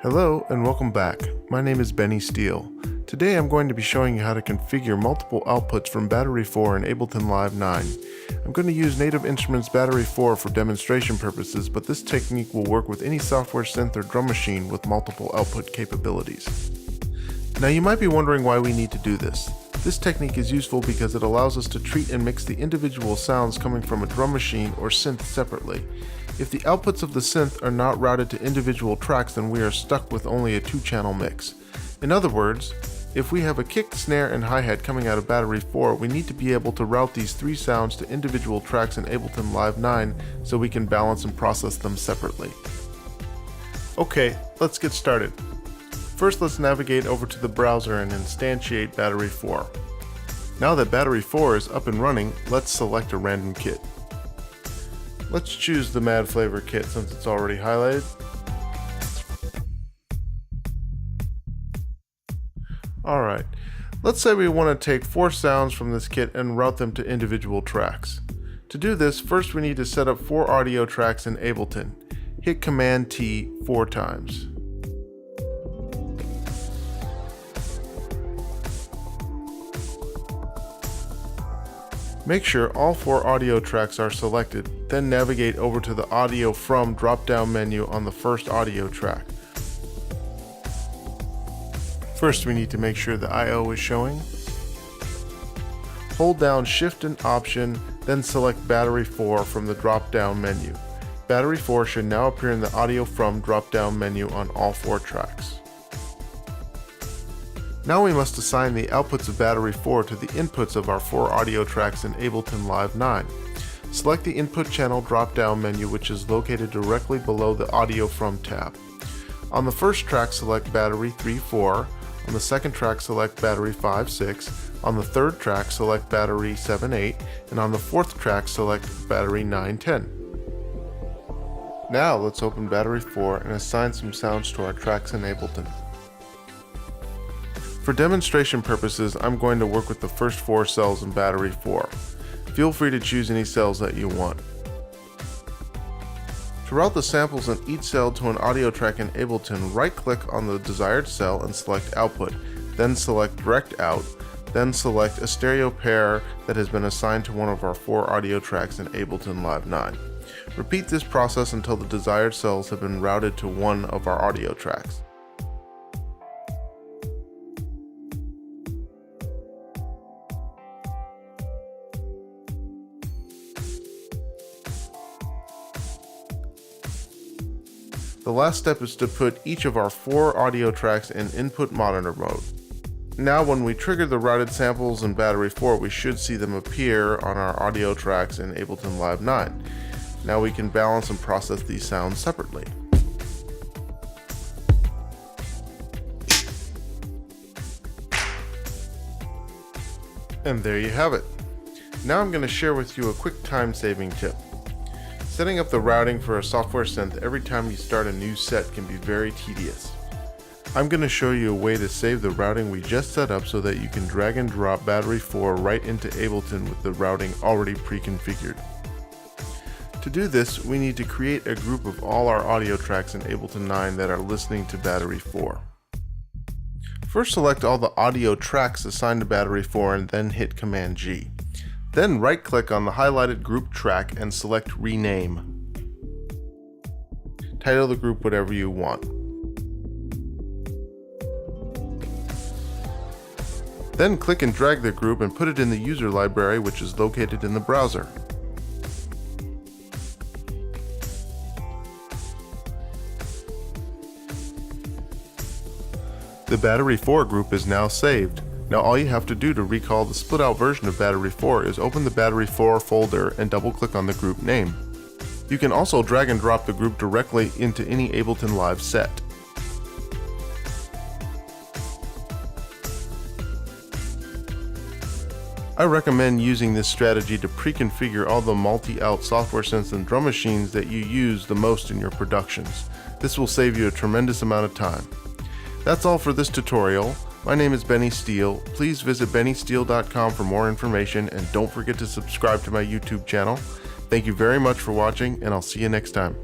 Hello and welcome back. My name is Benny Steele. Today I'm going to be showing you how to configure multiple outputs from Battery 4 in Ableton Live 9. I'm going to use Native Instruments Battery 4 for demonstration purposes, but this technique will work with any software synth or drum machine with multiple output capabilities. Now you might be wondering why we need to do this. This technique is useful because it allows us to treat and mix the individual sounds coming from a drum machine or synth separately. If the outputs of the synth are not routed to individual tracks, then we are stuck with only a two-channel mix. In other words, if we have a kick, snare, and hi-hat coming out of Battery 4, we need to be able to route these three sounds to individual tracks in Ableton Live 9 so we can balance and process them separately. Okay, let's get started. First, let's navigate over to the browser and instantiate Battery 4. Now that Battery 4 is up and running, let's select a random kit. Let's choose the Mad Flavor kit since it's already highlighted. Alright, let's say we want to take 4 sounds from this kit and route them to individual tracks. To do this, first we need to set up 4 audio tracks in Ableton. Hit Command T 4 times. Make sure all 4 audio tracks are selected, then navigate over to the Audio From drop-down menu on the first audio track. First, we need to make sure the I/O is showing. Hold down Shift and Option, then select Battery 4 from the drop-down menu. Battery 4 should now appear in the Audio From drop-down menu on all 4 tracks. Now we must assign the outputs of Battery 4 to the inputs of our 4 audio tracks in Ableton Live 9. Select the Input Channel drop-down menu, which is located directly below the Audio From tab. On the first track, select Battery 3-4. On the second track, select Battery 5-6. On the third track, select Battery 7-8. And on the fourth track, select Battery 9-10. Now let's open Battery 4 and assign some sounds to our tracks in Ableton. For demonstration purposes, I'm going to work with the first 4 cells in Battery 4. Feel free to choose any cells that you want. To route the samples in each cell to an audio track in Ableton, right-click on the desired cell and select Output, then select Direct Out, then select a stereo pair that has been assigned to one of our 4 audio tracks in Ableton Live 9. Repeat this process until the desired cells have been routed to one of our audio tracks. The last step is to put each of our 4 audio tracks in input monitor mode. Now when we trigger the routed samples in Battery 4, we should see them appear on our audio tracks in Ableton Live 9. Now we can balance and process these sounds separately. And there you have it. Now I'm going to share with you a quick time-saving tip. Setting up the routing for a software synth every time you start a new set can be very tedious. I'm going to show you a way to save the routing we just set up so that you can drag and drop Battery 4 right into Ableton with the routing already pre-configured. To do this, we need to create a group of all our audio tracks in Ableton 9 that are listening to Battery 4. First, select all the audio tracks assigned to Battery 4 and then hit Command G. Then right-click on the highlighted group track and select Rename. Title the group whatever you want. Then click and drag the group and put it in the user library, which is located in the browser. The Battery 4 group is now saved. Now all you have to do to recall the split out version of Battery 4 is open the Battery 4 folder and double click on the group name. You can also drag and drop the group directly into any Ableton Live set. I recommend using this strategy to pre-configure all the multi-out software synths and drum machines that you use the most in your productions. This will save you a tremendous amount of time. That's all for this tutorial. My name is Benny Steele. Please visit bennysteele.com for more information and don't forget to subscribe to my YouTube channel. Thank you very much for watching and I'll see you next time.